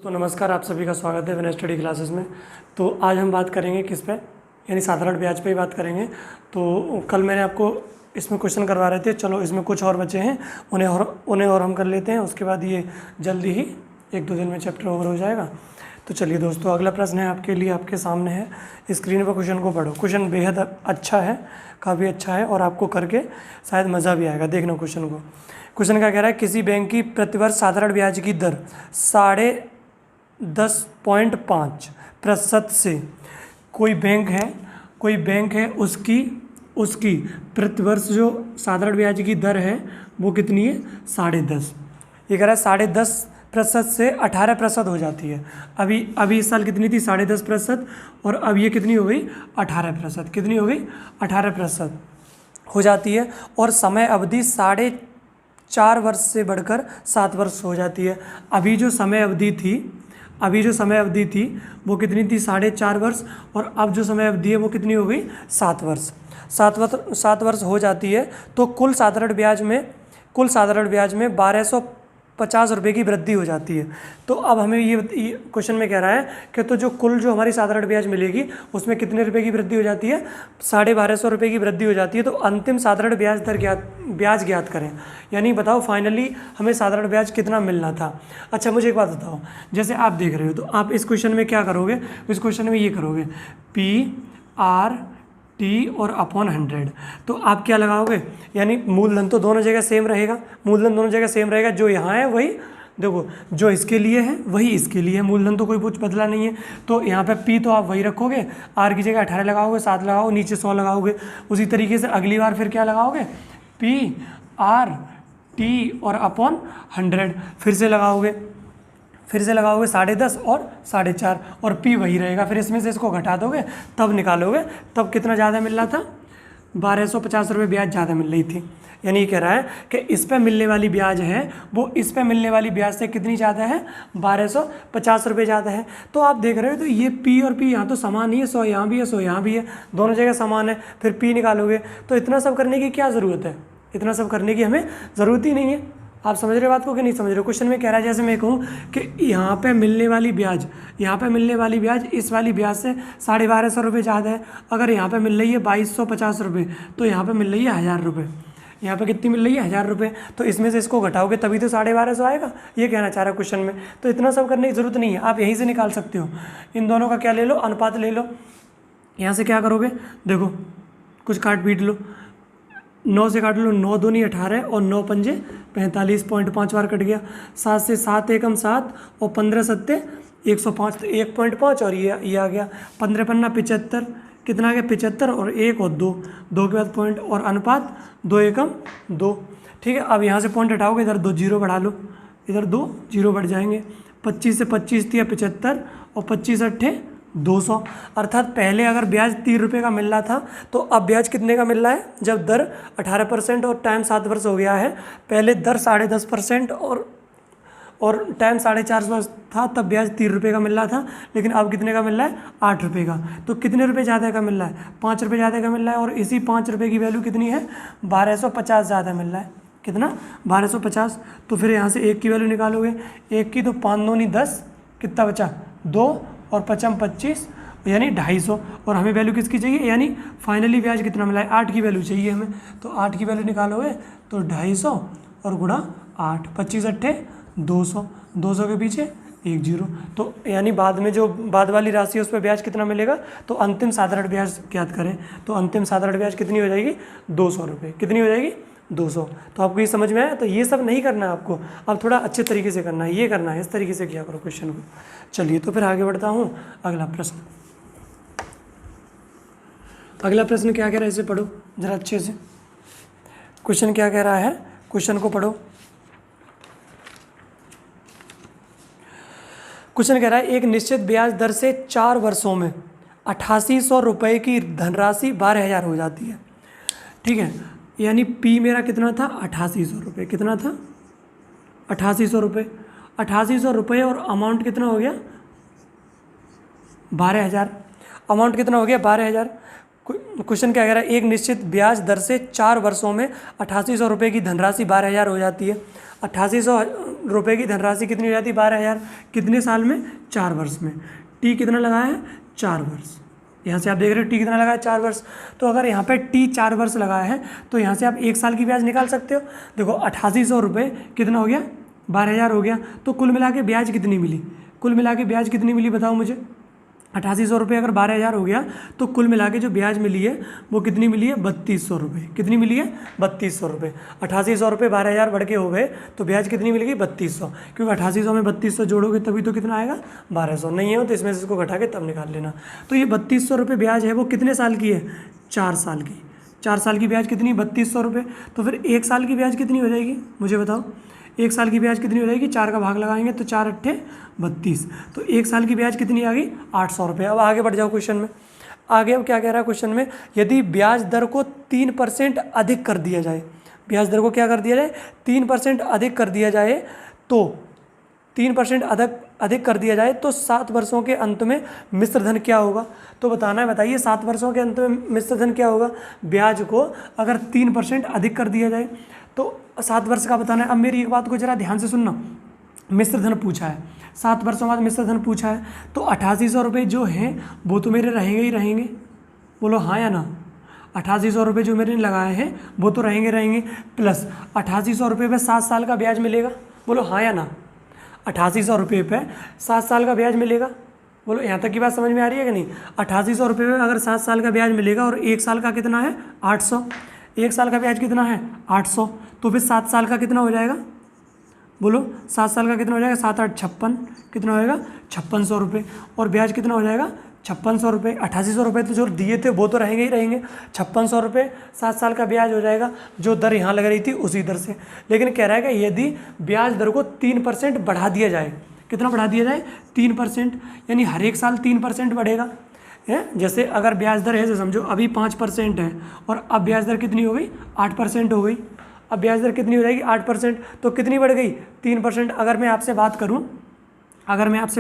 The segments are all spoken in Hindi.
तो नमस्कार, आप सभी का स्वागत है विनय स्टडी क्लासेस में। तो आज हम बात करेंगे किस पे, यानी साधारण ब्याज पे ही बात करेंगे। तो कल मैंने आपको इसमें क्वेश्चन करवा रहे थे, चलो इसमें कुछ और बचे हैं, उन्हें और हम कर लेते हैं। उसके बाद ये जल्दी ही 1-2 दिन में चैप्टर ओवर हो जाएगा। तो चलिए दोस्तों, अगला प्रश्न है आपके लिए, आपके सामने है, स्क्रीन पर क्वेश्चन को पढ़ो। क्वेश्चन बेहद अच्छा है, काफ़ी अच्छा है और आपको करके शायद मज़ा भी आएगा। देखना क्वेश्चन को। क्वेश्चन क्या कह रहा है, किसी बैंक की प्रतिवर्ष साधारण ब्याज की दर 10.5% से कोई बैंक है उसकी प्रतिवर्ष जो साधारण ब्याज की दर है वो कितनी है, 10.5। ये कह रहा है 10.5% से 18% हो जाती है। अभी इस साल कितनी थी, 10.5%, और अब ये कितनी हो गई, 18%। कितनी हो गई, 18% हो जाती है। और समय अवधि 4.5 वर्ष से बढ़कर 7 वर्ष हो जाती है। अभी जो समय अवधि थी वो कितनी थी, 4.5 वर्ष, और अब जो समय अवधि है वो कितनी हो गई, 7 वर्ष। 7 वर्ष हो जाती है। तो कुल साधारण ब्याज में 1250 रुपये की वृद्धि हो जाती है। तो अब हमें ये क्वेश्चन में कह रहा है कि तो जो हमारी साधारण ब्याज मिलेगी उसमें कितने रुपए की वृद्धि हो जाती है, 1250 रुपये की वृद्धि हो जाती है। तो अंतिम साधारण ब्याज ज्ञात करें, यानी बताओ फाइनली हमें साधारण ब्याज कितना मिलना था। अच्छा मुझे एक बात बताओ, जैसे आप देख रहे हो तो आप इस क्वेश्चन में क्या करोगे, इस क्वेश्चन में ये करोगे P/T और अपॉन 100। तो आप क्या लगाओगे, यानी मूलधन तो दोनों जगह सेम रहेगा, जो यहाँ है वही देखो, जो इसके लिए है वही इसके लिए है, मूलधन तो कोई कुछ बदला नहीं है। तो यहाँ पे P तो आप वही रखोगे, R की जगह 18 लगाओगे, 7 लगाओगे, नीचे 100 लगाओगे। उसी तरीके से अगली बार फिर क्या लगाओगे, P/T और अपॉन 100 फिर से लगाओगे 10.5 और 4.5, और P वही रहेगा। फिर इसमें से इसको घटा दोगे तब निकालोगे, तब कितना ज़्यादा मिल रहा था, 1250 रुपये ब्याज ज़्यादा मिल रही थी। यानी ये कह रहा है कि इस पे मिलने वाली ब्याज है वो इस पे मिलने वाली ब्याज से कितनी ज़्यादा है, 1250 रुपये ज़्यादा है। तो आप देख रहे हो तो ये P और P यहाँ तो समान ही है, 100 यहाँ भी है, 100 यहाँ भी है, दोनों जगह समान है। फिर P निकालोगे तो इतना सब करने की क्या ज़रूरत है, इतना सब करने की हमें ज़रूरत ही नहीं है। आप समझ रहे हो बात को कि नहीं समझ रहे हो। क्वेश्चन में कह रहा है, जैसे मैं कहूँ कि यहाँ पे मिलने वाली ब्याज इस वाली ब्याज से 1250 रुपये ज़्यादा है। अगर यहाँ पे मिल रही है 2250 रुपये, तो यहाँ पे मिल रही है 1000 रुपये। यहाँ पे कितनी मिल रही है, 1000 रुपये। तो इसमें से इसको घटाओगे तभी तो 1250 आएगा, ये कहना चाह रहा है क्वेश्चन में। तो इतना सब करने की ज़रूरत नहीं है, आप यहीं से निकाल सकते हो। इन दोनों का क्या ले लो, अनुपात ले लो। यहाँ से क्या करोगे, देखो कुछ काट पीट लो, 9 से काट लो, 9 दूनी 18 और 9 पंजे 45, 0.5 बार कट गया। 7 से 7 एकम 7 और 15 सत्ते 105, तो 1.5 और ये आ गया। 15 पन्ना 75, कितना आ गया, 75 और 1 और 2 के बाद पॉइंट और अनुपात 2 एकम 2। ठीक है, अब यहाँ से पॉइंट हटाओगे, इधर 2 जीरो बढ़ा लो, इधर 2 जीरो बढ़ जाएंगे। 25 से 25 दिया 75 और 25 अट्ठे 200। अर्थात पहले अगर ब्याज 3 रुपये का मिल रहा था तो अब ब्याज कितने का मिल रहा है, जब दर 18% और टाइम 7 वर्ष हो गया है। पहले दर 10.5% और टाइम 4.5 वर्ष था, तब ब्याज 3 रुपये का मिल रहा था, लेकिन अब कितने का मिल रहा है, 8 रुपये का। तो कितने रुपये ज़्यादा का मिल रहा है, 5 रुपये ज़्यादा का मिल रहा है। और इसी 5 रुपये की वैल्यू कितनी है, 1250 ज़्यादा मिल रहा है। कितना, 1250। तो फिर यहाँ से 1 की वैल्यू निकालोगे, 1 की तो 5 दूनी 10, कितना बचा, 2 और 5 25, यानी 250। और हमें वैल्यू किसकी चाहिए, यानी फाइनली ब्याज कितना मिला है, 8 की वैल्यू चाहिए हमें। तो 8 की वैल्यू निकालोगे तो 250 और गुणा 8, 25 अट्ठे 200, 200 के पीछे 1 जीरो। तो यानी बाद में जो बाद वाली राशि है उस पर ब्याज कितना मिलेगा। तो अंतिम साधारण ब्याज ज्ञात करें, तो अंतिम साधारण ब्याज कितनी हो जाएगी, 200 रुपये। कितनी हो जाएगी, 200। तो आपको ये समझ में आया। तो ये सब नहीं करना है आपको, अब थोड़ा अच्छे तरीके से करना है, ये करना है, इस तरीके से किया करो क्वेश्चन को। चलिए तो फिर आगे बढ़ता हूँ। अगला प्रश्न क्या कह रहा है, इसे पढ़ो जरा अच्छे से। क्वेश्चन क्या कह रहा है, क्वेश्चन को पढ़ो। क्वेश्चन कह रहा है, एक निश्चित ब्याज दर से 4 वर्षों में 8800 रुपये की धनराशि 12000 हो जाती है। ठीक है, यानी P मेरा कितना था, 8800 रुपये। कितना था, 8800 रुपये। 8800 रुपये और अमाउंट कितना हो गया, 12000। अमाउंट कितना हो गया, 12000। क्वेश्चन क्या कह रहा है, एक निश्चित ब्याज दर से 4 वर्षों में 8800 रुपये की धनराशि 12000 हो जाती है। 8800 रुपये की धनराशि कितनी हो जाती है? 12,000। कितने साल में? 4 वर्ष में। टी कितना लगाया है? 4 वर्ष। यहाँ से आप देख रहे हो टी कितना लगा है? 4 वर्ष। तो अगर यहाँ पे टी 4 वर्ष लगाया है तो यहाँ से आप 1 साल की ब्याज निकाल सकते हो। देखो 8800 रुपये कितना हो गया? 12,000 हो गया। तो कुल मिला के ब्याज कितनी मिली? कुल मिला के ब्याज कितनी मिली बताओ मुझे? 8800 रुपये अगर 12,000 हो गया तो कुल मिला के जो ब्याज मिली है वो कितनी मिली है? 3200 रुपये। कितनी मिली है? 3200 रुपये। 8800 रुपये 12,000 बढ़ के हो गए तो ब्याज कितनी मिलेगी? 3200। क्योंकि 8800 में 3200 जोड़ोगे तभी तो कितना आएगा? 1200। नहीं है तो इसमें से इसको घटा के तब निकाल लेना। तो ये 3200 रुपये ब्याज है वो कितने साल की है? 4 साल की। 4 साल की ब्याज कितनी? 3200 रुपये। तो फिर 1 साल की ब्याज कितनी हो जाएगी मुझे बताओ? 1 साल की ब्याज कितनी हो जाएगी? 4 का भाग लगाएंगे तो 4 अट्ठे 32। तो 1 साल की ब्याज कितनी आ गई? 800 रुपये। अब आगे बढ़ जाओ क्वेश्चन में। आगे अब क्या कह रहा है क्वेश्चन में? यदि ब्याज दर को 3% अधिक कर दिया जाए, ब्याज दर को क्या कर दिया जाए? 3% अधिक कर दिया जाए तो 3% अधिक कर दिया जाए तो 7 वर्षों के अंत में मिश्र धन क्या होगा? तो बताना है, बताइए 7 वर्षों के अंत में मिश्र धन क्या होगा? ब्याज को अगर 3% अधिक कर दिया जाए तो 7 वर्ष का बताना है। अब मेरी एक बात को जरा ध्यान से सुनना। मिश्र धन पूछा है, 7 वर्षों बाद मिश्र धन पूछा है, तो 8800 रुपये जो हैं वो तो मेरे रहेंगे ही रहेंगे। बोलो हाँ या ना? 8800 रुपये जो मेरे लगाए हैं वो तो रहेंगे प्लस 8800 रुपये पे 7 साल का ब्याज मिलेगा। बोलो हाँ या ना? 8800 रुपये पे 7 साल का ब्याज मिलेगा। बोलो यहाँ तक की बात समझ में आ रही है कि नहीं? 8800 रुपये में अगर 7 साल का ब्याज मिलेगा और 1 साल का कितना है? 800। 1 साल का ब्याज कितना है? 800। तो फिर 7 साल का कितना हो जाएगा? बोलो 7 साल का कितना हो जाएगा? 7 8 56। कितना होएगा? 5600 रुपये। और ब्याज कितना हो जाएगा? 5600 रुपये। 8800 रुपये तो जो दिए थे वो तो रहेंगे ही रहेंगे। 5600 रुपये 7 साल का ब्याज हो जाएगा, जो दर यहाँ लग रही थी उसी दर से। लेकिन कह रहा है कि यदि ब्याज दर को 3% बढ़ा दिया जाए, कितना बढ़ा दिया जाए? 3%। यानी हर एक साल 3% बढ़ेगा है। जैसे अगर ब्याज दर है, जैसे समझो अभी 5% है और अब ब्याज दर कितनी हो गई? 8% हो गई। अब ब्याज दर कितनी हो जाएगी? 8%। तो कितनी बढ़ गई? 3%। अगर मैं आपसे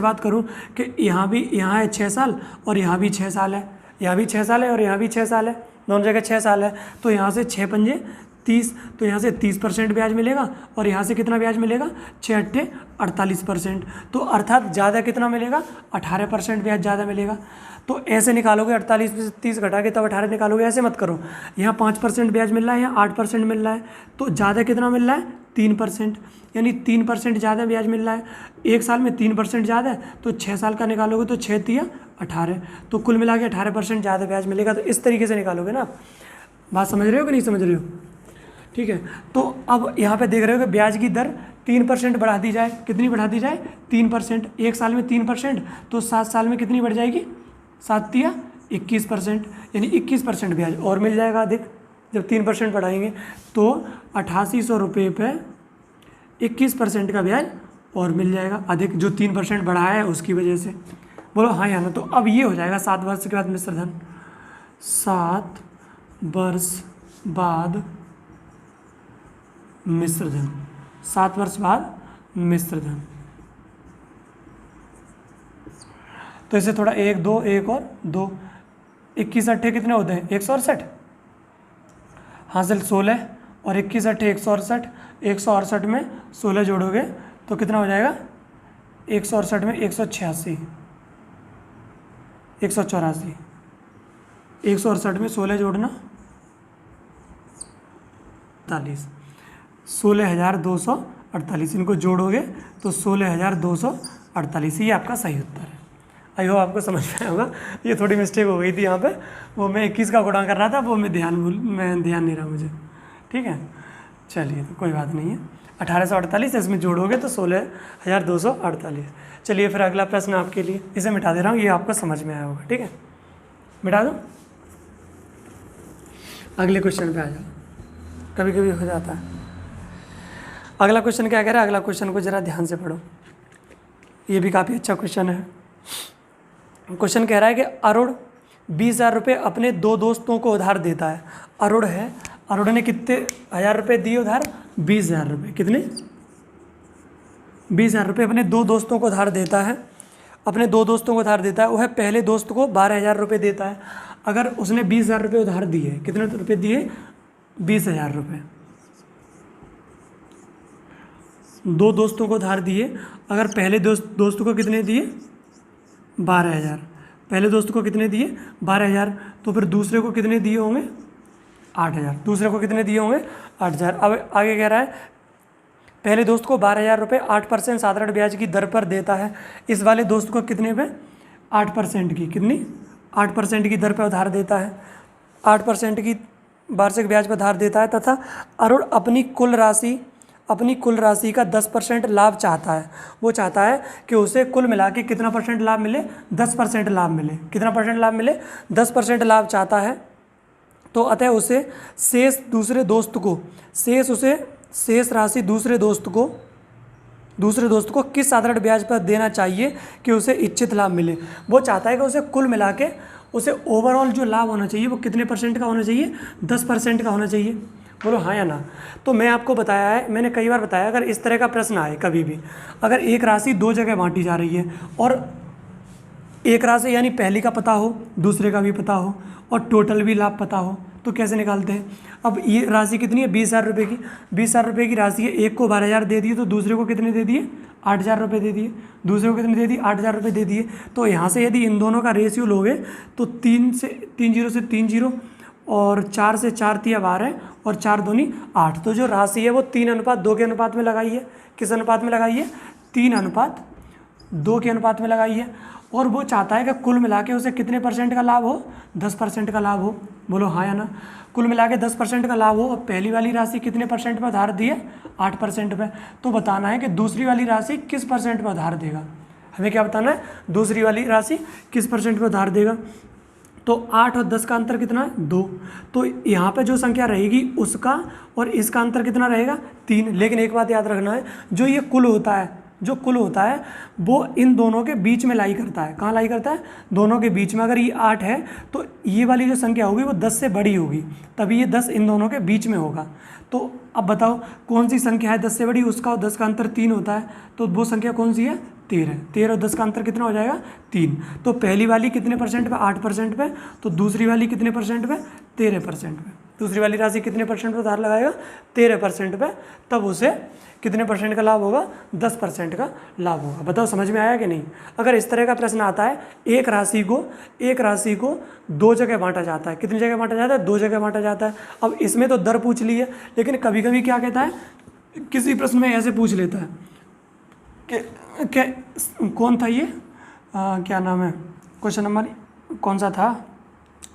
बात करूं कि यहाँ है 6 साल और यहाँ भी 6 साल है, यहाँ भी 6 साल है और यहाँ भी 6 साल है, दोनों जगह 6 साल है, तो यहाँ से 6 पंजे 30, तो यहाँ से 30% ब्याज मिलेगा और यहाँ से कितना ब्याज मिलेगा? 6 अट्ठे 48%। तो अर्थात ज़्यादा कितना मिलेगा? 18% ब्याज ज़्यादा मिलेगा। तो ऐसे निकालोगे 48 में से 30 घटा के तब 18 निकालोगे, ऐसे मत करो। यहाँ 5% ब्याज मिल रहा है, यहाँ 8% मिल रहा है, तो ज़्यादा कितना मिल रहा है? 3%। यानी 3% ज़्यादा ब्याज मिल रहा है। 1 साल में 3% ज़्यादा है तो 6 साल का निकालोगे तो 6 तिया 18, तो कुल मिला के 18% ज़्यादा ब्याज मिलेगा। तो इस तरीके से निकालोगे ना आप। बात समझ रहे हो कि नहीं समझ रहे हो? ठीक है। तो अब यहाँ पे देख रहे हो कि ब्याज की दर 3% बढ़ा दी जाए। कितनी बढ़ा दी जाए? 3%। 1 साल में 3% तो 7 साल में कितनी बढ़ जाएगी? 7 तिया 21%। यानी 21% ब्याज और मिल जाएगा अधिक जब 3% बढ़ाएंगे। तो 8800 रुपये पे 21% का ब्याज और मिल जाएगा अधिक, जो 3% बढ़ाया है उसकी वजह से। बोलो हाँ या ना? तो अब ये हो जाएगा 7 वर्ष के बाद मिश्र धन। 7 वर्ष बाद मिश्र धन। 7 वर्ष बाद मिश्र धन। तो इसे थोड़ा 1 2 1 और 2, 21 अट्ठे कितने होते हैं? 168 हासिल 16 और 21 अट्ठे 168। 168 में 16 जोड़ोगे तो कितना हो जाएगा? 168 में 186 184। 168 में 16 जोड़ना 48, 16,248। इनको जोड़ोगे तो 16,248। ये आपका सही उत्तर है। आई होप आपको समझ में आया होगा। ये थोड़ी मिस्टेक हो गई थी यहाँ पे, वो मैं 21 का गुणा कर रहा था, वो मैं ध्यान नहीं रहा मुझे। ठीक है, चलिए तो कोई बात नहीं है। 1848 इसमें जोड़ोगे तो 16,248। चलिए फिर अगला प्रश्न आपके लिए, इसे मिटा दे रहा हूँ, ये आपको समझ में आया होगा। ठीक है, मिटा दो, अगले क्वेश्चन पे आ जाओ। कभी कभी हो जाता है। अगला क्वेश्चन क्या कह रहा है? अगला क्वेश्चन को ज़रा ध्यान से पढ़ो, ये भी काफ़ी अच्छा क्वेश्चन है। क्वेश्चन कह रहा है कि अरुण 20,000 रुपये अपने 2 दोस्तों को उधार देता है। अरुण है, अरुण ने कितने 1000 रुपये दिए उधार? 20,000 रुपये। कितने? 20,000 रुपये अपने 2 दोस्तों को उधार देता है। अपने 2 दोस्तों को उधार देता है। वह पहले दोस्त को 12,000 रुपये देता है। अगर उसने 20,000 रुपये उधार दिए, कितने रुपये दिए? 20,000 रुपये। दो दोस्तों को उधार दिए, अगर पहले दोस्त को कितने दिए 12,000, पहले दोस्त को कितने दिए 12,000, तो फिर दूसरे को कितने दिए होंगे 8,000, दूसरे को कितने दिए होंगे 8,000। अब आगे कह रहा है पहले दोस्त को 12,000 रुपये 8% साधारण ब्याज की दर पर देता है, इस वाले दोस्त को कितने पे 8% की, कितनी 8% की दर पर उधार देता है, 8% की वार्षिक ब्याज पर उधार देता है तथा अरुण अपनी कुल राशि का 10% लाभ चाहता है। वो चाहता है कि उसे कुल मिला के कितना परसेंट लाभ मिले, 10% लाभ मिले। कितना परसेंट लाभ मिले, 10% लाभ चाहता है। तो अतः उसे शेष राशि दूसरे दोस्त को किस साधारण ब्याज पर देना चाहिए कि उसे इच्छित लाभ मिले। वो चाहता है कि उसे कुल मिला के उसे ओवरऑल जो लाभ होना चाहिए वो कितने परसेंट का होना चाहिए, 10% का होना चाहिए। बोलो हाँ या ना। तो मैं आपको बताया है, मैंने कई बार बताया, अगर इस तरह का प्रश्न आए कभी भी, अगर एक राशि दो जगह बांटी जा रही है और एक राशि यानी पहली का पता हो, दूसरे का भी पता हो और टोटल भी लाभ पता हो, तो कैसे निकालते हैं। अब ये राशि कितनी है 20,000 रुपये की, 20,000 रुपये की राशि है, एक को 12,000 दे दिए तो दूसरे को कितने दे दिए 8,000 रुपये दे दिए, दूसरे को कितने दे दिए 8,000 रुपये दे दिए। तो यहाँ से यदि इन दोनों का रेशियो लोगे तो 3 से 3 0 और 4 से 4 तिया 12 और 4 दूनी 8। तो जो राशि है वो 3:2 के अनुपात में लगाई है। किस अनुपात में लगाई है, 3:2 के अनुपात में लगाई है। और वो चाहता है कि कुल मिला के उसे कितने परसेंट का लाभ हो, 10% का लाभ हो। बोलो हाँ या ना। कुल मिला के 10% का लाभ हो और पहली वाली राशि कितने परसेंट पर उधार दी है, 8% पे। तो बताना है कि दूसरी वाली राशि किस परसेंट पर उधार देगा। हमें क्या बताना है, दूसरी वाली राशि किस परसेंट पर उधार देगा। तो 8 और 10 का अंतर कितना है 2। तो यहाँ पे जो संख्या रहेगी उसका और इसका अंतर कितना रहेगा 3। लेकिन एक बात याद रखना है, जो ये कुल होता है वो इन दोनों के बीच में लाई करता है। कहाँ लाई करता है, दोनों के बीच में। अगर ये 8 है तो ये वाली जो संख्या होगी वो 10 से बड़ी होगी, तभी ये 10 इन दोनों के बीच में होगा। तो अब बताओ कौन सी संख्या है 10 से बड़ी, उसका और 10 का अंतर 3 होता है। तो वो संख्या कौन सी है 13। 13 और 10 का अंतर कितना हो जाएगा 3। तो पहली वाली कितने परसेंट पे, 8% पे, तो दूसरी वाली कितने परसेंट पे, 13% पे। दूसरी वाली राशि कितने परसेंट पे उधार लगाएगा 13% पे, तब उसे कितने परसेंट का लाभ होगा, 10% का लाभ होगा। बताओ समझ में आया कि नहीं। अगर इस तरह का प्रश्न आता है, एक राशि को दो जगह बांटा जाता है। कितनी जगह बांटा जाता है, 2 जगह बांटा जाता है। अब इसमें तो दर पूछ ली है, लेकिन कभी कभी क्या कहता है, किसी प्रश्न में ऐसे पूछ लेता है कि कौन था ये, क्या नाम है, क्वेश्चन नंबर कौन सा था,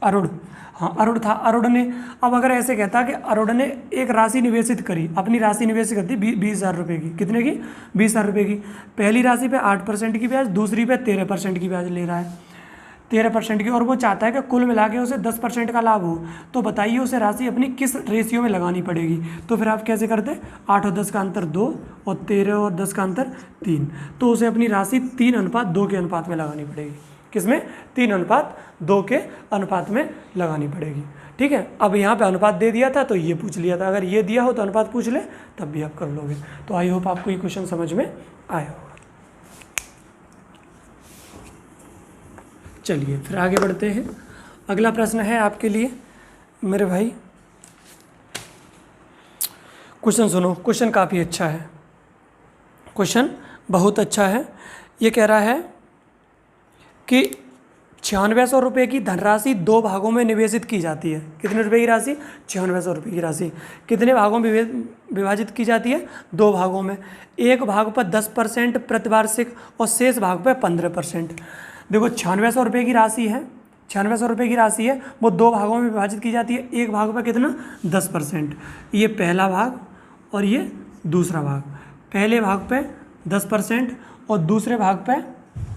अरुण। हाँ अरुण था। अरुण ने, अब अगर ऐसे कहता कि अरुण ने एक राशि निवेशित करी, अपनी राशि निवेशित कर दी 20,000 रुपये की। कितने की, 20,000 रुपये की। पहली राशि पे 8% की ब्याज, दूसरी पे 13% की ब्याज ले रहा है, 13% की। और वो चाहता है कि कुल मिला के उसे 10% का लाभ हो। तो बताइए उसे राशि अपनी किस रेशियो में लगानी पड़ेगी। तो फिर आप कैसे करते, 8 और 10 का अंतर 2 और 13 और 10 का अंतर 3। तो उसे अपनी राशि 3:2 के अनुपात में लगानी पड़ेगी। किसमें, 3:2 के अनुपात में लगानी पड़ेगी। ठीक है। अब यहाँ पे अनुपात दे दिया था तो ये पूछ लिया था, अगर ये दिया हो तो अनुपात पूछ ले तब भी आप कर लोगे। तो आई होप आपको ये क्वेश्चन समझ में आया होगा। चलिए फिर आगे बढ़ते हैं। अगला प्रश्न है आपके लिए मेरे भाई, क्वेश्चन सुनो। क्वेश्चन काफ़ी अच्छा है, क्वेश्चन बहुत अच्छा है। ये कह रहा है कि 9600 रुपये की धनराशि 2 भागों में निवेशित की जाती है। कितने रुपए की राशि, 9600 रुपये की राशि कितने भागों में विभाजित की जाती है, 2 भागों में। एक भाग पर 10% प्रतिवार्षिक और शेष भाग पर 15%। देखो 9600 रुपये की राशि है, 9600 रुपये की राशि है, वो 2 भागों में विभाजित की जाती है। एक भाग पर कितना 10%, ये पहला भाग और ये दूसरा भाग। पहले भाग पे 10% और दूसरे भाग पे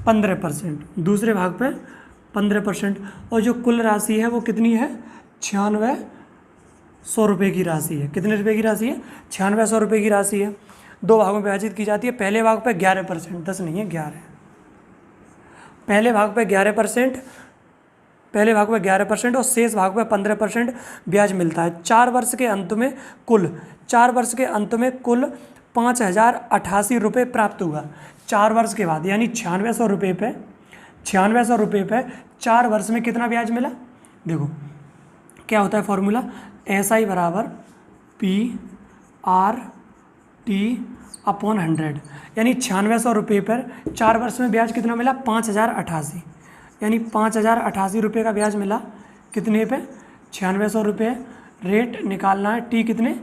15%, दूसरे भाग पे 15%। और जो कुल राशि है वो कितनी है, 9600 रुपये की राशि है। कितने रुपये की राशि है, 9600 रुपये की राशि है। 2 भागों में विभाजित की जाती है। पहले भाग पे 11%, 10 नहीं है 11, पहले भाग पे 11%, पहले भाग पे 11% और शेष भाग पे 15% ब्याज मिलता है। 4 वर्ष के अंत में कुल 5,088 रुपये प्राप्त हुआ। 4 वर्ष के बाद, यानी 9600 रुपये पे 4 वर्ष में कितना ब्याज मिला। देखो क्या होता है फॉर्मूला, SI बराबर PR T अपॉन 100, यानी 9600 रुपये पर 4 वर्ष में ब्याज कितना मिला? 5088, यानी 5088 रुपये का ब्याज मिला। कितने पे? 9600 रुपये। रेट निकालना है टी कितने?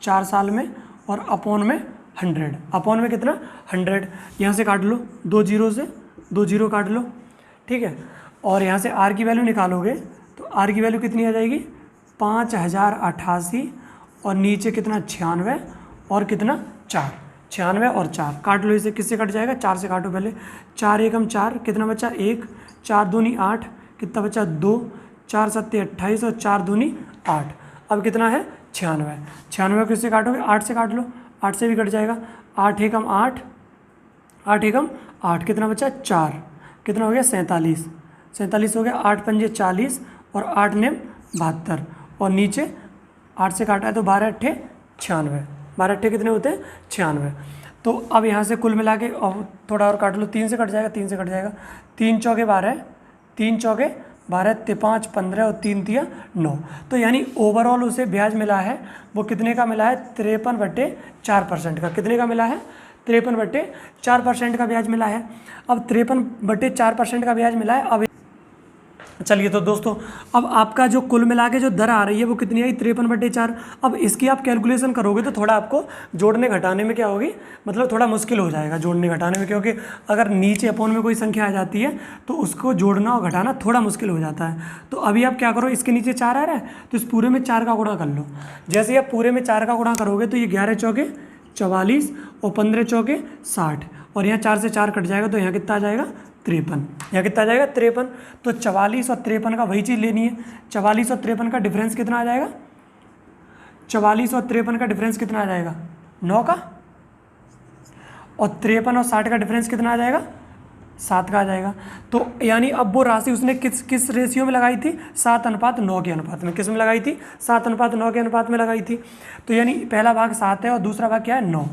4 साल में, और अपॉन में 100। अपॉन में कितना? 100। यहाँ से काट लो 2 जीरो से, 2 जीरो काट लो, ठीक है। और यहाँ से आर की वैल्यू निकालोगे तो आर की वैल्यू कितनी आ जाएगी? 5088, और नीचे कितना? 96, और कितना? 4। 96 और 4 काट लो इसे। किससे कट जाएगा? 4 से काटो पहले। 4 एकम 4, कितना बचा? 1। 4 दूनी 8, कितना बचा? 2। 4 सत्ते 28, और 4 दूनी 8। अब कितना है? 96। 96 किससे काटोगे? 8 से काट लो, 8 से भी कट जाएगा। 8 एकम 8, 8 एकम 8, कितना बचा? 4। कितना हो गया? 47। 47 हो गया। 8 पंजे 40, और 8 नेम 72, और नीचे 8 से काटा है तो 12 अट्ठे 96। 12 अट्ठे कितने होते हैं? 96। तो अब यहाँ से कुल मिला के और थोड़ा और काट लो। 3 से कट जाएगा, 3 से कट जाएगा। 3 चौके 12, 3 चौके 12, 5 15, और 3 तिया 9। तो यानी ओवरऑल उसे ब्याज मिला है वो कितने का मिला है? 53/4% का। कितने का मिला है? 53/4% का ब्याज मिला है। अब 53/4% का ब्याज मिला है। अब चलिए तो दोस्तों, अब आपका जो कुल मिला के जो दर आ रही है वो कितनी आई? 53/4। अब इसकी आप कैलकुलेशन करोगे तो थोड़ा आपको जोड़ने घटाने में क्या होगी, मतलब थोड़ा मुश्किल हो जाएगा जोड़ने घटाने में, क्योंकि अगर नीचे अपॉन में कोई संख्या आ जाती है तो उसको जोड़ना और घटाना थोड़ा मुश्किल हो जाता है। तो अभी आप क्या करो, इसके नीचे 4 आ रहा है तो इस पूरे में 4 का गुणा कर लो। जैसे ही आप पूरे में 4 का गुणा करोगे तो ये 11 चौके 44, और 15 चौके 60, और यहाँ 4 से 4 कट जाएगा तो यहाँ कितना आ जाएगा? 53। यहाँ कितना आ जाएगा? 53। तो 44 और 53 का वही चीज़ लेनी है। 44 और 53 का डिफरेंस कितना आ जाएगा? 44 और 53 का डिफरेंस कितना आ जाएगा? 9 का। और 53 और 60 का डिफरेंस कितना आ जाएगा? 7 का आ जाएगा। तो यानी अब वो राशि उसने किस रेशियो में लगाई थी? 7:9 के अनुपात में। किस में लगाई थी? 7:9 के अनुपात में लगाई थी। तो यानी पहला भाग 7 है और दूसरा भाग क्या है? 9।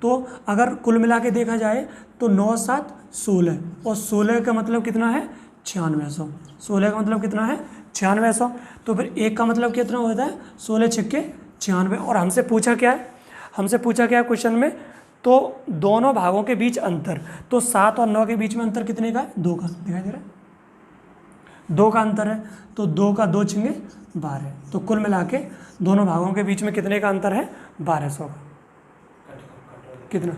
तो अगर कुल मिला के देखा जाए तो 9 7 16, और 16 का मतलब कितना है? 9600। 16 का मतलब कितना है? 9600। तो फिर 1 का मतलब कितना होता है? 16 छक्के 96। और हमसे पूछा क्या है? हमसे पूछा क्या है क्वेश्चन में? तो दोनों भागों के बीच अंतर, तो 7 और 9 के बीच में अंतर कितने का है? 2 का। दिखाई दे रहा है? 2 का अंतर है। तो 2 का 2 छिंगे 12। तो कुल मिला के दोनों भागों के बीच में कितने का अंतर है? 1200 का। कितना?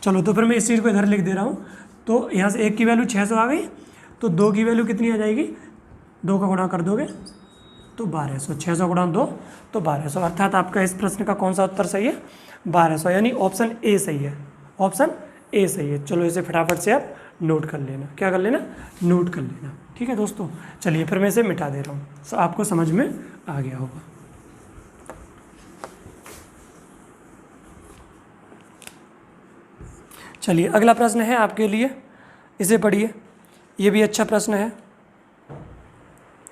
चलो तो फिर मैं इस चीज़ को इधर लिख दे रहा हूँ। तो यहाँ से 1 की वैल्यू 600 आ गई, तो 2 की वैल्यू कितनी आ जाएगी? 2 का गुणा कर दोगे तो 1200। 600 गुणा 2 तो 1200। अर्थात आपका इस प्रश्न का कौन सा उत्तर सही है? 1200, यानी ऑप्शन ए सही है। ऑप्शन ए सही है। चलो इसे फटाफट से आप नोट कर लेना। क्या कर लेना? नोट कर लेना। ठीक है दोस्तों, चलिए फिर मैं इसे मिटा दे रहा हूँ, तो आपको समझ में आ गया होगा। चलिए अगला प्रश्न है आपके लिए, इसे पढ़िए। ये भी अच्छा प्रश्न है।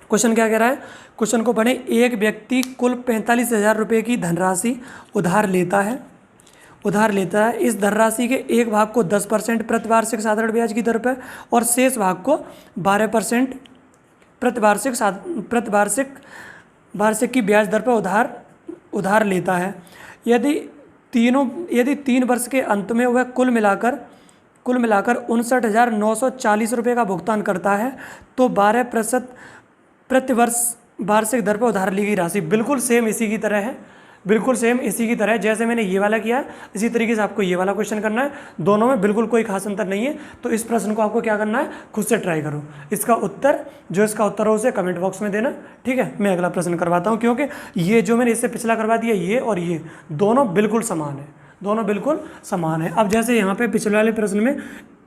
क्वेश्चन क्या कह रहा है? क्वेश्चन को पढ़ें। एक व्यक्ति कुल 45,000 रुपये की धनराशि उधार लेता है। इस धनराशि के एक भाग को 10% प्रतिवार्षिक साधारण ब्याज की दर पर और शेष भाग को 12% वार्षिक की ब्याज दर पर उधार लेता है। यदि 3 वर्ष के अंत में वह कुल मिलाकर 59,940 रुपये का भुगतान करता है तो 12% प्रतिवर्ष वार्षिक दर पर उधार ली गई राशि बिल्कुल सेम इसी की तरह है। बिल्कुल सेम इसी की तरह है जैसे मैंने ये वाला किया है, इसी तरीके से आपको ये वाला क्वेश्चन करना है। दोनों में बिल्कुल कोई खास अंतर नहीं है। तो इस प्रश्न को आपको क्या करना है? खुद से ट्राई करो। इसका उत्तर हो उसे कमेंट बॉक्स में देना। ठीक है, मैं अगला प्रश्न करवाता हूँ, क्योंकि ये जो मैंने इससे पिछला करवा दिया, ये और ये दोनों बिल्कुल समान है। दोनों बिल्कुल समान है। अब जैसे यहाँ पे पिछले वाले प्रश्न में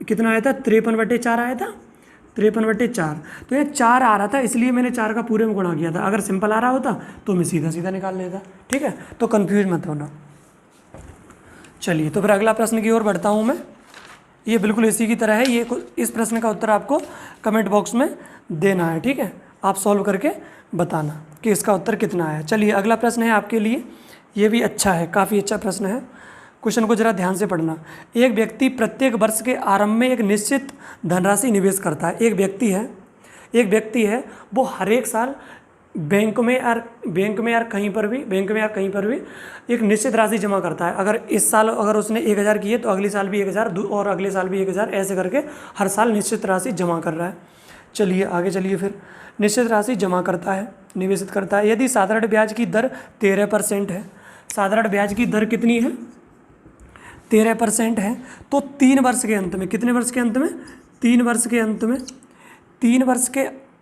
कितना आया था? 53/4 आया था। 53/4। तो ये 4 आ रहा था, इसलिए मैंने 4 का पूरे में गुणा किया था। अगर सिंपल आ रहा होता तो मैं सीधा सीधा निकाल लेता। ठीक है, तो कंफ्यूज मत होना। चलिए तो फिर अगला प्रश्न की ओर बढ़ता हूँ मैं। ये बिल्कुल इसी की तरह है। ये इस प्रश्न का उत्तर आपको कमेंट बॉक्स में देना है। ठीक है, आप सॉल्व करके बताना कि इसका उत्तर कितना आया। चलिए अगला प्रश्न है आपके लिए। ये भी अच्छा है, काफ़ी अच्छा प्रश्न है। क्वेश्चन को जरा ध्यान से पढ़ना। एक व्यक्ति प्रत्येक वर्ष के आरंभ में एक निश्चित धनराशि निवेश करता है। एक व्यक्ति है, वो हर एक साल बैंक में यार कहीं पर भी एक निश्चित राशि जमा करता है। अगर इस साल अगर उसने 1000 की है तो अगले साल भी 1000 और अगले साल भी 1000, ऐसे करके हर साल निश्चित राशि जमा कर रहा है। चलिए आगे चलिए, फिर निश्चित राशि जमा करता है, निवेशित करता है। यदि साधारण ब्याज की दर 13% है, साधारण ब्याज की दर कितनी है? 13% है, तो 3 वर्ष के अंत में, कितने वर्ष के अंत में? 3 वर्ष के अंत में, 3 वर्ष के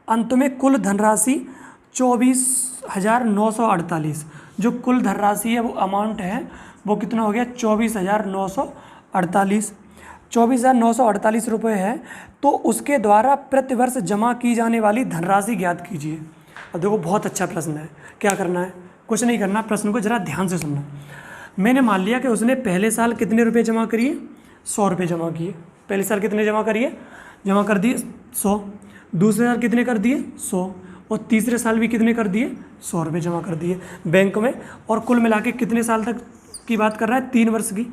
अंत में कुल धनराशि 24,948, जो कुल धनराशि है वो अमाउंट है वो कितना हो गया? 24,948, 24,948 रुपये है। तो उसके द्वारा प्रतिवर्ष जमा की जाने वाली धनराशि ज्ञात कीजिए। अब देखो बहुत अच्छा प्रश्न है, क्या करना है? कुछ नहीं करना, प्रश्न को जरा ध्यान से सुनना। मैंने मान लिया कि उसने पहले साल कितने रुपए जमा करिए? 100 रुपये जमा किए। पहले साल कितने जमा करिए? जमा कर दिए 100। दूसरे साल कितने कर दिए? 100। और तीसरे साल भी कितने कर दिए? 100 रुपये जमा कर दिए बैंक में। और कुल मिला के कितने साल तक की बात कर रहा है? 3 वर्ष की।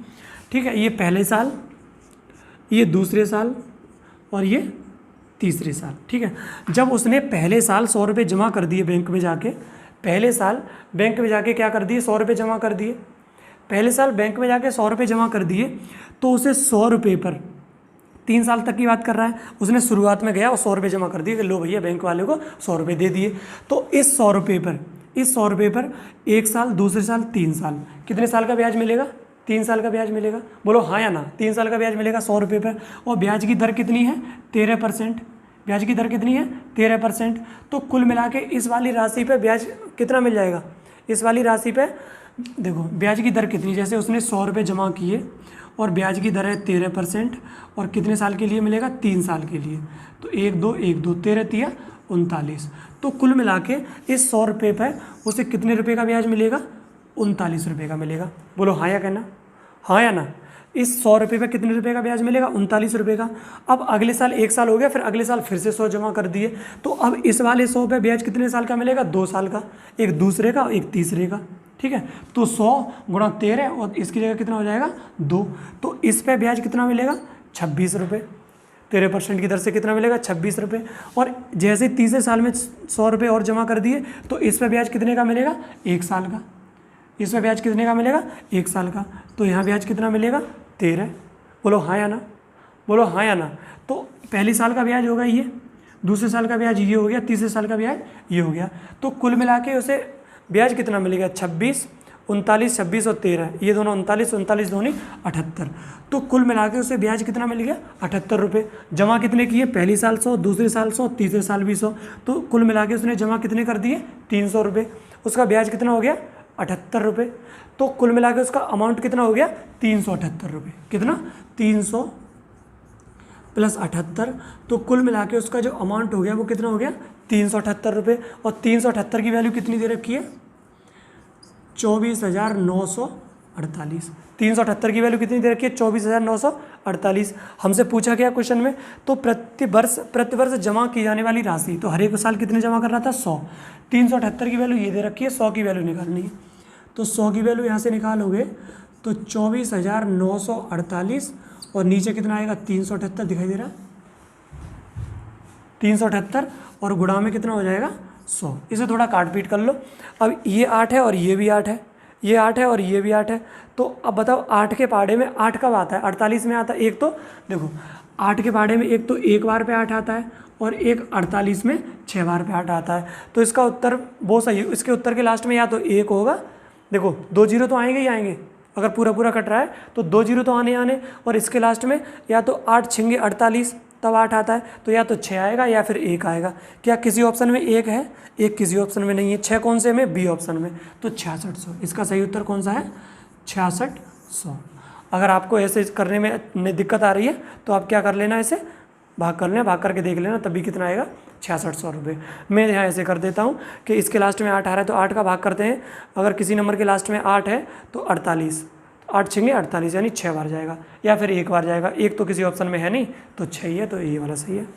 ठीक है, ये पहले साल, ये दूसरे साल और ये तीसरे साल। ठीक है, जब उसने पहले साल 100 रुपये जमा कर दिए बैंक में जाके, पहले साल बैंक में जाके क्या कर दिए? 100 रुपये जमा कर दिए। पहले साल बैंक में जाके 100 रुपये जमा कर दिए, तो उसे 100 रुपये पर 3 साल तक की बात कर रहा है। उसने शुरुआत में गया और 100 रुपये जमा कर दिए कि लो भैया बैंक वाले को 100 रुपये दे दिए। तो इस 100 रुपये पर 1 साल, दूसरे साल, 3 साल, कितने साल का ब्याज मिलेगा? 3 साल का ब्याज मिलेगा। बोलो हाँ या ना? 3 साल का ब्याज मिलेगा 100 रुपये पर। और ब्याज की दर कितनी है? 13%। ब्याज की दर कितनी है? 13%। तो कुल मिला के इस वाली राशि पे ब्याज कितना मिल जाएगा? इस वाली राशि पे देखो ब्याज की दर कितनी, जैसे उसने 100 रुपये जमा किए और ब्याज की दर है 13%, और कितने साल के लिए मिलेगा? 3 साल के लिए। तो 1 2 1 2 13 तिया 39। तो कुल मिला के इस 100 रुपये पर उसे कितने रुपये का ब्याज मिलेगा? 39 रुपये का मिलेगा। बोलो हाँ या कहना? हाँ या ना? इस 100 रुपये पर कितने रुपये का ब्याज मिलेगा? 39 रुपये का। अब अगले साल 1 साल हो गया, फिर अगले साल फिर से 100 जमा कर दिए, तो अब इस वाले 100 पे ब्याज कितने साल का मिलेगा? 2 साल का, एक दूसरे का एक तीसरे का। ठीक है, तो 100 गुणा 13 और इसकी जगह कितना हो जाएगा? 2। तो इस पे ब्याज कितना मिलेगा? 26 रुपये। 13% की दर से कितना मिलेगा? 26 रुपये। और जैसे तीसरे साल में 100 रुपये और जमा कर दिए, तो इस पे ब्याज कितने का मिलेगा? 1 साल का। इस पे ब्याज कितने का मिलेगा? 1 साल का। तो यहाँ ब्याज कितना मिलेगा? 13। बोलो हाँ या ना? बोलो हाँ या ना? तो पहले साल का ब्याज होगा ये, दूसरे साल का ब्याज ये हो गया, तीसरे साल का ब्याज ये हो गया। तो कुल मिला के उसे ब्याज कितना मिलेगा? 26, 39, 26 और 13, ये दोनों 39, 39 दोनों 78। तो कुल मिला के उसे ब्याज कितना मिल गया? 78 रुपये। जमा कितने किए? पहली साल 100, दूसरे साल 100, तीसरे साल भी 100। तो कुल मिला के उसने जमा कितने कर दिए? 300 रुपये। उसका ब्याज कितना हो गया? 78 रुपये। तो कुल मिला के उसका अमाउंट कितना हो गया? 378 रुपये। कितना? 300 प्लस 78। तो कुल मिला के उसका जो अमाउंट हो गया वो कितना हो गया? 378 रुपये। और 378 की वैल्यू कितनी दे रखी है? 24,948। 378 की वैल्यू कितनी दे रखी है? 24,948। हमसे पूछा गया क्वेश्चन में, तो प्रतिवर्ष जमा की जाने वाली राशि, तो हर एक साल कितने जमा कर रहा था? 100। 378 की वैल्यू ये दे रखी है, 100 की वैल्यू निकालनी है। तो 100 की वैल्यू यहाँ से निकालोगे तो 24,948, और नीचे कितना आएगा? 378 दिखाई दे रहा है, 378, और गुणा में कितना हो जाएगा? 100। इसे थोड़ा काट पीट कर लो। अब ये 8 है और ये भी 8 है, ये 8 है और ये भी 8 है। तो अब बताओ 8 के पहाड़े में 8 कब आता है? 48 में आता है। एक तो देखो 8 के पहाड़े में एक तो 1 बार पे 8 आता है, और एक 48 में 6 बार पे 8 आता है। तो इसका उत्तर वो सही है। इसके उत्तर के लास्ट में या तो 1 होगा, देखो 2 जीरो तो आएंगे ही आएंगे, अगर पूरा पूरा कट रहा है तो 2 जीरो तो आने आने, और इसके लास्ट में या तो 8 छिंगे 48 तब 8 आता है, तो या तो 6 आएगा या फिर 1 आएगा। क्या किसी ऑप्शन में 1 है? 1 किसी ऑप्शन में नहीं है। 6 कौन से में? बी ऑप्शन में। तो 6600, इसका सही उत्तर कौन सा है? 6600। अगर आपको ऐसे करने में दिक्कत आ रही है तो आप क्या कर लेना, ऐसे भाग कर लेना, भाग करके देख लेना, तभी कितना आएगा? 6600 रुपये। मैं यहाँ ऐसे कर देता हूँ कि इसके लास्ट में 8 आ रहा है तो 8 का भाग करते हैं। अगर किसी नंबर के लास्ट में 8 है तो 48, 8 छिंगे 48, यानी 6 बार जाएगा या फिर 1 बार जाएगा। 1 तो किसी ऑप्शन में है नहीं, तो 6 ही है, तो ये वाला सही है।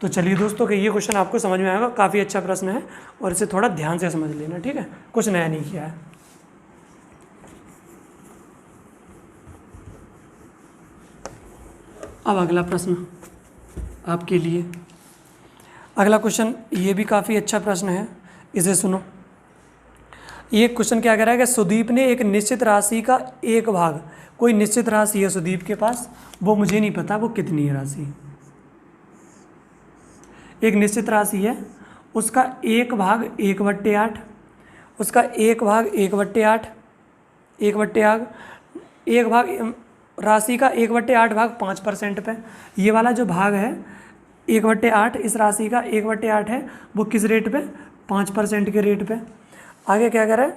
तो चलिए दोस्तों कि ये क्वेश्चन आपको समझ में आएगा, काफ़ी अच्छा प्रश्न है और इसे थोड़ा ध्यान से समझ लेना, ठीक है? कुछ नया नहीं किया है। अब अगला प्रश्न आपके लिए, अगला क्वेश्चन ये भी काफ़ी अच्छा प्रश्न है, इसे सुनो, ये क्वेश्चन क्या कह रहा है कि सुदीप ने एक निश्चित राशि का एक भाग, कोई निश्चित राशि है सुदीप के पास, वो मुझे नहीं पता वो कितनी है राशि, एक निश्चित राशि है, उसका एक भाग 1/8, उसका एक भाग 1/8, एक भाग राशि का 1/8 भाग 5% पे, ये वाला जो भाग है 1/8, इस राशि का 1/8 है, वो किस रेट पे, 5% के रेट पे। आगे क्या कह रहा है,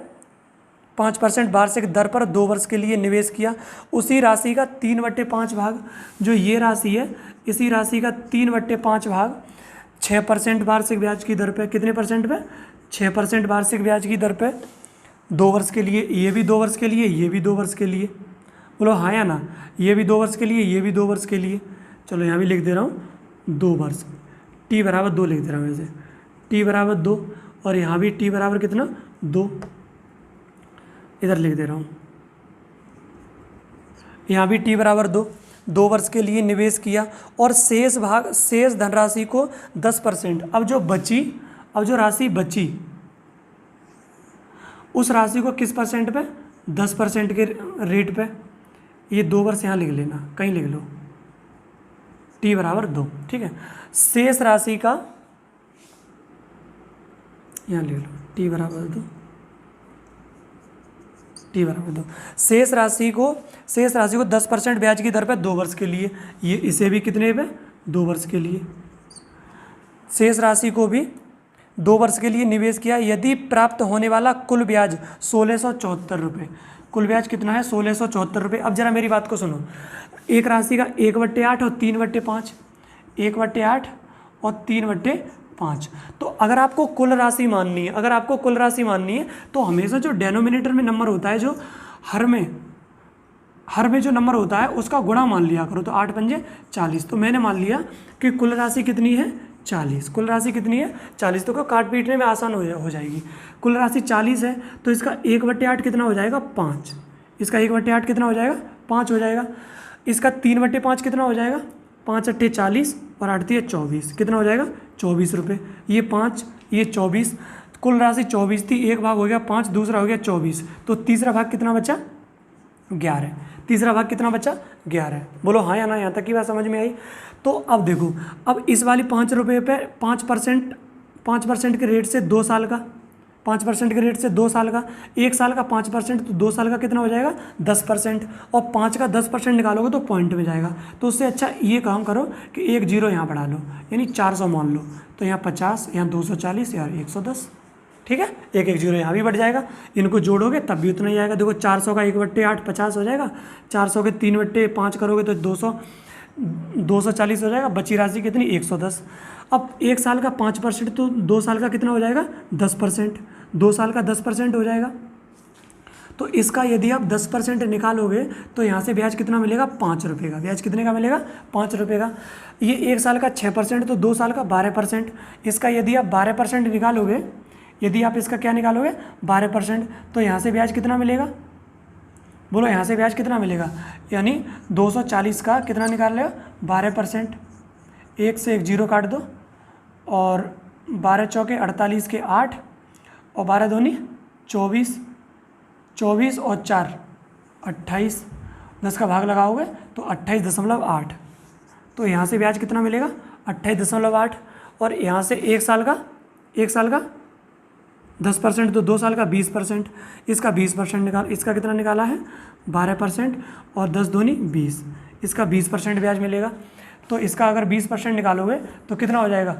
5% वार्षिक दर पर 2 वर्ष के लिए निवेश किया, उसी राशि का 3/5 भाग, जो ये राशि है इसी राशि का 3/5 भाग 6% वार्षिक ब्याज की दर पे, कितने परसेंट पे, 6% वार्षिक ब्याज की दर पे 2 वर्ष के लिए, ये भी 2 वर्ष के लिए, ये भी 2 वर्ष के लिए, बोलो हाँ या ना, ये भी 2 वर्ष के लिए, ये भी 2 वर्ष के लिए। चलो यहाँ भी लिख दे रहा हूँ 2 वर्ष, t बराबर 2 लिख दे रहा हूँ वैसे, t बराबर 2, और यहाँ भी t बराबर कितना 2, इधर लिख दे रहा हूँ, यहाँ भी t बराबर 2 वर्ष के लिए निवेश किया, और शेष धनराशि को 10%, अब जो राशि बची उस राशि को किस परसेंट पे, 10% के रेट पे, ये 2 वर्ष यहाँ लिख लेना, कहीं लिख लो, t बराबर 2, ठीक है। शेष राशि का यहाँ लिख लो, t बराबर 2, t बराबर 2, शेष राशि को 10% ब्याज की दर पे 2 वर्ष के लिए, ये इसे भी कितने पे, 2 वर्ष के लिए, शेष राशि को भी 2 वर्ष के लिए निवेश किया, यदि प्राप्त होने वाला कुल ब्याज 1674 रुपये, कुल ब्याज कितना है 1674 रुपये। अब जरा मेरी बात को सुनो, एक राशि का 1/8 और 3/5, 1/8 और 3/5, तो अगर आपको कुल राशि माननी है, तो हमेशा जो डेनोमिनेटर में नंबर होता है, जो हर में जो नंबर होता है उसका गुणा मान लिया करो, तो 8 पंजे 40, तो मैंने मान लिया कि कुल राशि कितनी है 40, कुल राशि कितनी है 40, तो काट पीटने में आसान हो जाएगी। कुल राशि 40 है, तो इसका 1/8 कितना हो जाएगा 5, इसका 1/8 कितना हो जाएगा 5 हो जाएगा, इसका 3/5 कितना हो जाएगा 5 × 8 40 और 8 × 24, कितना हो जाएगा 24 रुपये, ये 5 ये 24, कुल राशि 24 थी, एक भाग हो गया 5, दूसरा हो गया 24, तो तीसरा भाग कितना बचा 11, तीसरा भाग कितना बचा 11, बोलो हाँ या ना, यहाँ तक की बात समझ में आई। तो अब देखो, अब इस वाली 5 रुपये पे 5% के रेट से 2 साल का, 5% के रेट से 2 साल का, 1 साल का 5%, तो 2 साल का कितना हो जाएगा 10%, और 5 का 10% निकालोगे तो पॉइंट में जाएगा, तो उससे अच्छा ये काम करो कि एक जीरो यहाँ बढ़ा लो, यानी 400 मान लो, तो यहाँ 50, यहाँ 240, यहाँ 110, ठीक है, एक जीरो यहाँ भी बढ़ जाएगा, इनको जोड़ोगे तब भी उतना ही आएगा। देखो 400 का 1/8 50 हो जाएगा, 400 के 3/5 करोगे तो 240 हो जाएगा, बची राशि कितनी 110। अब 1 साल का 5%, तो 2 साल का कितना हो जाएगा 10%, 2 साल का 10% हो जाएगा, तो इसका यदि आप 10% निकालोगे तो यहाँ से ब्याज कितना मिलेगा 5 रुपये का, ब्याज कितने का मिलेगा 5 रुपये का। ये 1 साल का 6%, तो 2 साल का 12%, इसका यदि आप 12% निकालोगे, यदि आप इसका क्या निकालोगे 12%, तो यहाँ से ब्याज कितना मिलेगा, बोलो यहाँ से ब्याज कितना मिलेगा, यानी 240 का कितना निकाल लेगा 12%, 1 से 1 जीरो काट दो, और 12 चौके 48 के 8, और 12 दूनी 24, 24 और 4 28, 10 का भाग लगाओगे तो 28.8, तो यहाँ से ब्याज कितना मिलेगा 28.8, और यहाँ से 1 साल का 10%, तो 2 साल का 20%, इसका 20% इसका कितना निकाला है 12%, और 10 दूनी 20, इसका 20% ब्याज मिलेगा। तो इसका अगर 20% निकालोगे तो कितना हो जाएगा,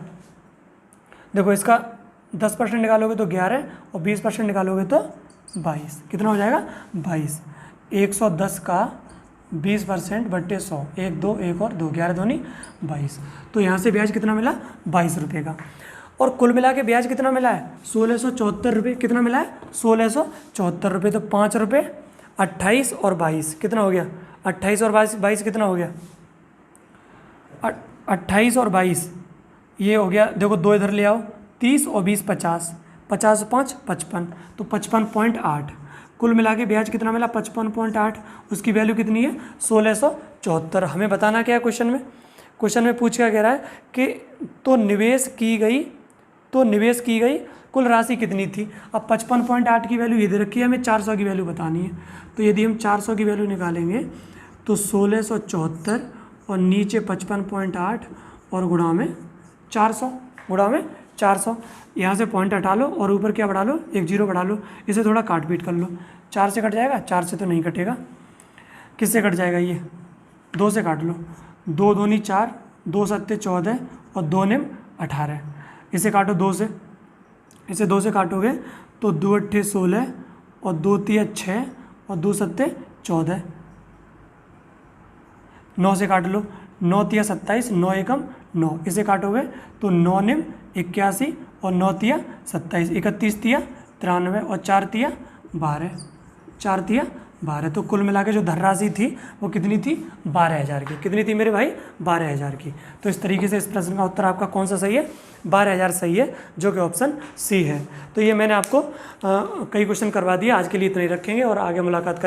देखो इसका 10% निकालोगे तो 11, और 20% निकालोगे तो 22, कितना हो जाएगा 22, 110 का 20% बट्टे 100, 1 2 1 और 2, 11 दूनी 22, तो यहाँ से ब्याज कितना मिला 22 रुपये का। और कुल मिला के ब्याज कितना मिला है 1674 रुपये, कितना मिला है 1674 रुपये, तो 5 रुपये 28 और 22 कितना हो गया 28 और 22 कितना हो गया 28 और 22, ये हो गया, देखो 2 इधर ले आओ, 30 और 20 50, 50 5 55, तो 55.8, कुल मिला के ब्याज कितना मिला 55.8, उसकी वैल्यू कितनी है 1674। हमें बताना क्या है क्वेश्चन में पूछ क्या कह रहा है कि तो निवेश की गई कुल राशि कितनी थी। अब 55.8 की वैल्यू ये दे रखी है, हमें 400 की वैल्यू बतानी है। तो यदि हम 400 की वैल्यू निकालेंगे तो 1674 और नीचे 55.8 और गुणा में 400 यहाँ से पॉइंट हटा लो और ऊपर क्या बढ़ा लो, एक जीरो बढ़ा लो। इसे थोड़ा काट पीट कर लो, 4 से कट जाएगा, 4 से तो नहीं कटेगा, किससे कट जाएगा, ये 2 से काट लो, 2 दूनी 4, 2 सत्ते 14 और 2 निम 18। इसे काटो 2 से, इसे 2 से काटोगे तो 2 अट्ठे 16 और 2 तिया 6 और 2 सत्ते 14। 9 से काट लो, 9 तिया 27, 9 एकम 9। इसे काटोगे तो 9 निम 81 और 9 तिया 27, 31 तिया 93 और 4 तिया 12, 4 तिया 12। तो कुल मिला के जो धनराशि थी वो कितनी थी, 12,000 की। कितनी थी मेरे भाई, 12,000 की। तो इस तरीके से इस प्रश्न का उत्तर आपका कौन सा सही है, 12,000 सही है, जो कि ऑप्शन सी है। तो ये मैंने आपको कई क्वेश्चन करवा दिए, आज के लिए इतना ही रखेंगे और आगे मुलाकात करेंगे।